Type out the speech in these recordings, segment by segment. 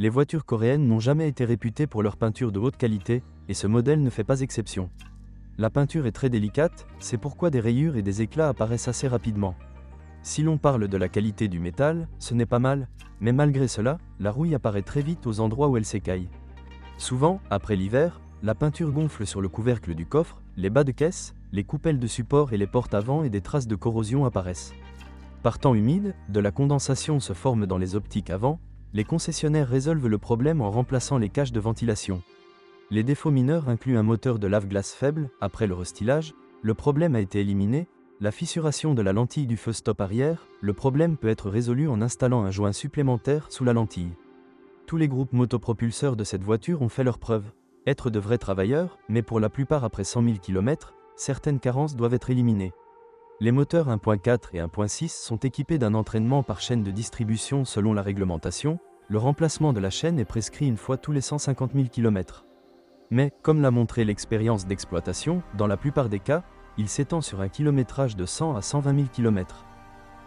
Les voitures coréennes n'ont jamais été réputées pour leur peinture de haute qualité, et ce modèle ne fait pas exception. La peinture est très délicate, c'est pourquoi des rayures et des éclats apparaissent assez rapidement. Si l'on parle de la qualité du métal, ce n'est pas mal, mais malgré cela, la rouille apparaît très vite aux endroits où elle s'écaille. Souvent, après l'hiver, la peinture gonfle sur le couvercle du coffre, les bas de caisse, les coupelles de support et les portes avant et des traces de corrosion apparaissent. Par temps humide, de la condensation se forme dans les optiques avant, les concessionnaires résolvent le problème en remplaçant les caches de ventilation. Les défauts mineurs incluent un moteur de lave-glace faible, après le restylage, le problème a été éliminé, la fissuration de la lentille du feu stop arrière, le problème peut être résolu en installant un joint supplémentaire sous la lentille. Tous les groupes motopropulseurs de cette voiture ont fait leurs preuves. Être de vrais travailleurs, mais pour la plupart après 100 000 km, certaines carences doivent être éliminées. Les moteurs 1.4 et 1.6 sont équipés d'un entraînement par chaîne de distribution selon la réglementation, le remplacement de la chaîne est prescrit une fois tous les 150 000 km. Mais, comme l'a montré l'expérience d'exploitation, dans la plupart des cas, il s'étend sur un kilométrage de 100 à 120 000 km.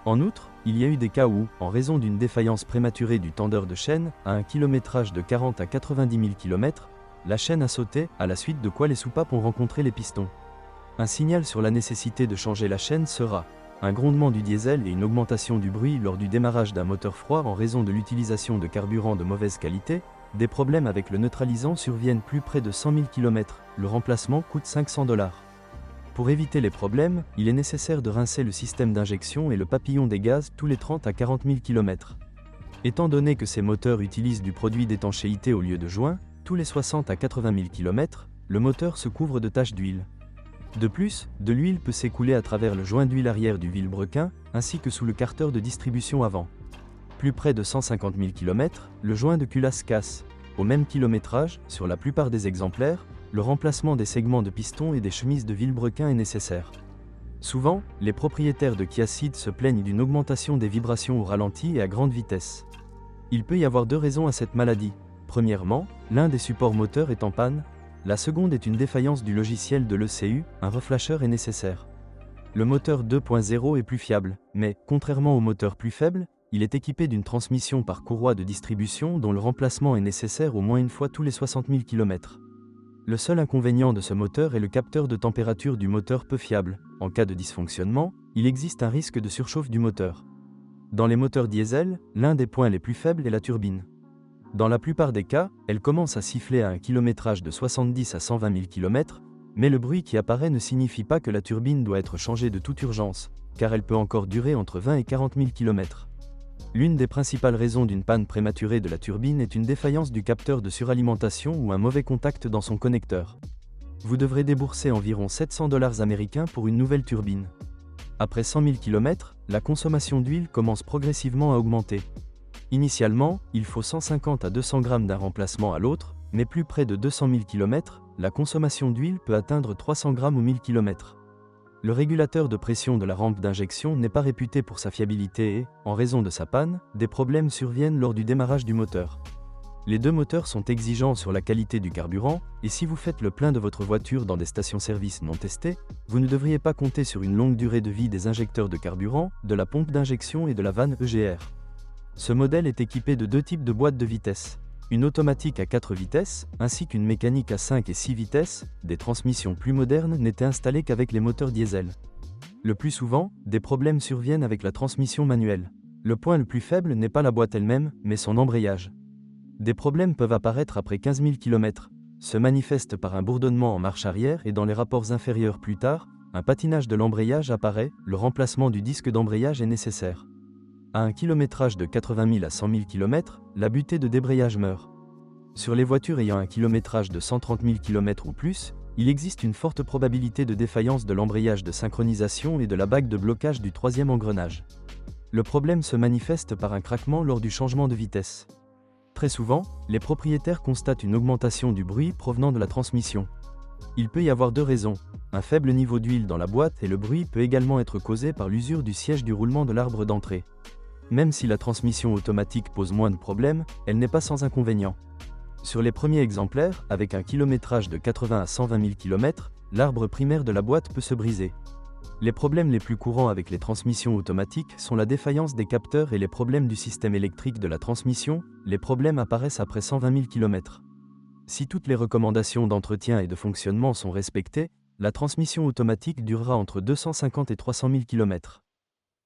En outre, il y a eu des cas où, en raison d'une défaillance prématurée du tendeur de chaîne, à un kilométrage de 40 à 90 000 km, la chaîne a sauté, à la suite de quoi les soupapes ont rencontré les pistons. Un signal sur la nécessité de changer la chaîne sera un grondement du diesel et une augmentation du bruit lors du démarrage d'un moteur froid en raison de l'utilisation de carburant de mauvaise qualité. Des problèmes avec le neutralisant surviennent plus près de 100 000 km, le remplacement coûte $500. Pour éviter les problèmes, il est nécessaire de rincer le système d'injection et le papillon des gaz tous les 30 à 40 000 km. Étant donné que ces moteurs utilisent du produit d'étanchéité au lieu de joint, tous les 60 à 80 000 km, le moteur se couvre de taches d'huile. De plus, de l'huile peut s'écouler à travers le joint d'huile arrière du vilebrequin, ainsi que sous le carter de distribution avant. Plus près de 150 000 km, le joint de culasse casse. Au même kilométrage, sur la plupart des exemplaires, le remplacement des segments de piston et des chemises de vilebrequin est nécessaire. Souvent, les propriétaires de Kia Ceed se plaignent d'une augmentation des vibrations au ralenti et à grande vitesse. Il peut y avoir deux raisons à cette maladie. Premièrement, l'un des supports moteurs est en panne. La seconde est une défaillance du logiciel de l'ECU, un reflasheur est nécessaire. Le moteur 2.0 est plus fiable, mais, contrairement au moteur plus faible, il est équipé d'une transmission par courroie de distribution dont le remplacement est nécessaire au moins une fois tous les 60 000 km. Le seul inconvénient de ce moteur est le capteur de température du moteur peu fiable. En cas de dysfonctionnement, il existe un risque de surchauffe du moteur. Dans les moteurs diesel, l'un des points les plus faibles est la turbine. Dans la plupart des cas, elle commence à siffler à un kilométrage de 70 à 120 000 km, mais le bruit qui apparaît ne signifie pas que la turbine doit être changée de toute urgence, car elle peut encore durer entre 20 et 40 000 km. L'une des principales raisons d'une panne prématurée de la turbine est une défaillance du capteur de suralimentation ou un mauvais contact dans son connecteur. Vous devrez débourser environ $700 américains pour une nouvelle turbine. Après 100 000 km, la consommation d'huile commence progressivement à augmenter. Initialement, il faut 150 à 200 grammes d'un remplacement à l'autre, mais plus près de 200 000 km, la consommation d'huile peut atteindre 300 grammes au 1000 km. Le régulateur de pression de la rampe d'injection n'est pas réputé pour sa fiabilité et, en raison de sa panne, des problèmes surviennent lors du démarrage du moteur. Les deux moteurs sont exigeants sur la qualité du carburant, et si vous faites le plein de votre voiture dans des stations-service non testées, vous ne devriez pas compter sur une longue durée de vie des injecteurs de carburant, de la pompe d'injection et de la vanne EGR. Ce modèle est équipé de deux types de boîtes de vitesse. Une automatique à 4 vitesses, ainsi qu'une mécanique à 5 et 6 vitesses. Des transmissions plus modernes n'étaient installées qu'avec les moteurs diesel. Le plus souvent, des problèmes surviennent avec la transmission manuelle. Le point le plus faible n'est pas la boîte elle-même, mais son embrayage. Des problèmes peuvent apparaître après 15 000 km, se manifestent par un bourdonnement en marche arrière et dans les rapports inférieurs plus tard, un patinage de l'embrayage apparaît, le remplacement du disque d'embrayage est nécessaire. À un kilométrage de 80 000 à 100 000 km, la butée de débrayage meurt. Sur les voitures ayant un kilométrage de 130 000 km ou plus, il existe une forte probabilité de défaillance de l'embrayage de synchronisation et de la bague de blocage du troisième engrenage. Le problème se manifeste par un craquement lors du changement de vitesse. Très souvent, les propriétaires constatent une augmentation du bruit provenant de la transmission. Il peut y avoir deux raisons. Un faible niveau d'huile dans la boîte et le bruit peut également être causé par l'usure du siège du roulement de l'arbre d'entrée. Même si la transmission automatique pose moins de problèmes, elle n'est pas sans inconvénients. Sur les premiers exemplaires, avec un kilométrage de 80 à 120 000 km, l'arbre primaire de la boîte peut se briser. Les problèmes les plus courants avec les transmissions automatiques sont la défaillance des capteurs et les problèmes du système électrique de la transmission. Les problèmes apparaissent après 120 000 km. Si toutes les recommandations d'entretien et de fonctionnement sont respectées, la transmission automatique durera entre 250 et 300 000 km.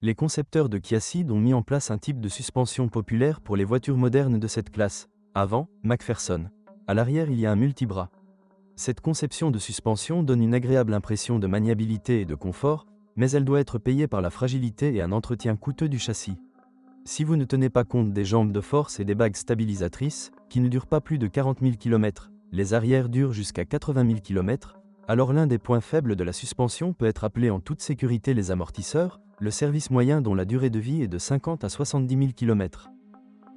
Les concepteurs de Kia Ceed ont mis en place un type de suspension populaire pour les voitures modernes de cette classe. Avant, McPherson. À l'arrière, il y a un multibras. Cette conception de suspension donne une agréable impression de maniabilité et de confort, mais elle doit être payée par la fragilité et un entretien coûteux du châssis. Si vous ne tenez pas compte des jambes de force et des bagues stabilisatrices, qui ne durent pas plus de 40 000 km, les arrières durent jusqu'à 80 000 km, alors l'un des points faibles de la suspension peut être appelé en toute sécurité les amortisseurs, le service moyen dont la durée de vie est de 50 à 70 000 km.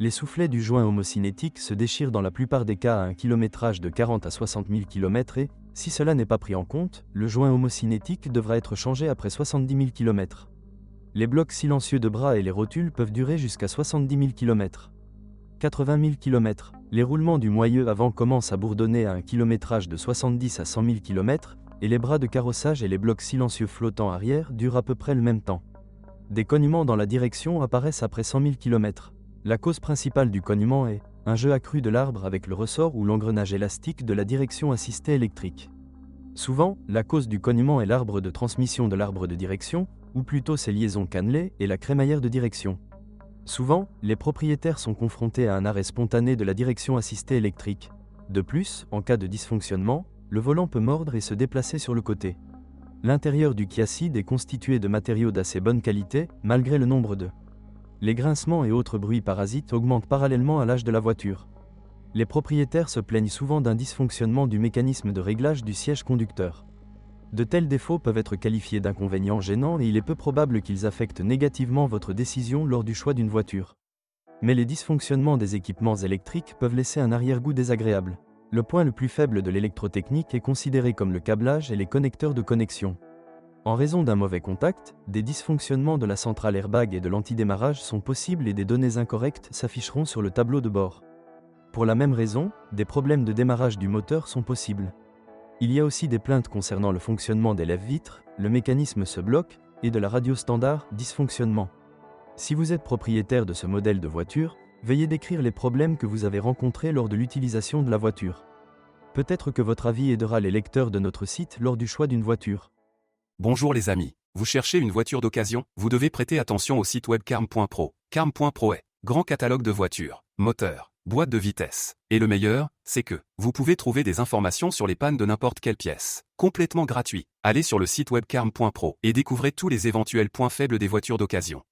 Les soufflets du joint homocinétique se déchirent dans la plupart des cas à un kilométrage de 40 à 60 000 km et, si cela n'est pas pris en compte, le joint homocinétique devra être changé après 70 000 km. Les blocs silencieux de bras et les rotules peuvent durer jusqu'à 70 000 km. 80 000 km. Les roulements du moyeu avant commencent à bourdonner à un kilométrage de 70 à 100 000 km, et les bras de carrossage et les blocs silencieux flottants arrière durent à peu près le même temps. Des cognements dans la direction apparaissent après 100 000 km. La cause principale du cognement est un jeu accru de l'arbre avec le ressort ou l'engrenage élastique de la direction assistée électrique. Souvent, la cause du cognement est l'arbre de transmission de l'arbre de direction, ou plutôt ses liaisons cannelées et la crémaillère de direction. Souvent, les propriétaires sont confrontés à un arrêt spontané de la direction assistée électrique. De plus, en cas de dysfonctionnement, le volant peut mordre et se déplacer sur le côté. L'intérieur du Kia Ceed est constitué de matériaux d'assez bonne qualité, malgré le nombre de. Les grincements et autres bruits parasites augmentent parallèlement à l'âge de la voiture. Les propriétaires se plaignent souvent d'un dysfonctionnement du mécanisme de réglage du siège conducteur. De tels défauts peuvent être qualifiés d'inconvénients gênants et il est peu probable qu'ils affectent négativement votre décision lors du choix d'une voiture. Mais les dysfonctionnements des équipements électriques peuvent laisser un arrière-goût désagréable. Le point le plus faible de l'électrotechnique est considéré comme le câblage et les connecteurs de connexion. En raison d'un mauvais contact, des dysfonctionnements de la centrale airbag et de l'antidémarrage sont possibles et des données incorrectes s'afficheront sur le tableau de bord. Pour la même raison, des problèmes de démarrage du moteur sont possibles. Il y a aussi des plaintes concernant le fonctionnement des lève-vitres, le mécanisme se bloque, et de la radio standard, dysfonctionnement. Si vous êtes propriétaire de ce modèle de voiture, veuillez décrire les problèmes que vous avez rencontrés lors de l'utilisation de la voiture. Peut-être que votre avis aidera les lecteurs de notre site lors du choix d'une voiture. Bonjour les amis, vous cherchez une voiture d'occasion? Vous devez prêter attention au site web carm.pro. Carm.pro est grand catalogue de voitures, moteurs, boîtes de vitesse. Et le meilleur, c'est que vous pouvez trouver des informations sur les pannes de n'importe quelle pièce. Complètement gratuit. Allez sur le site web carm.pro et découvrez tous les éventuels points faibles des voitures d'occasion.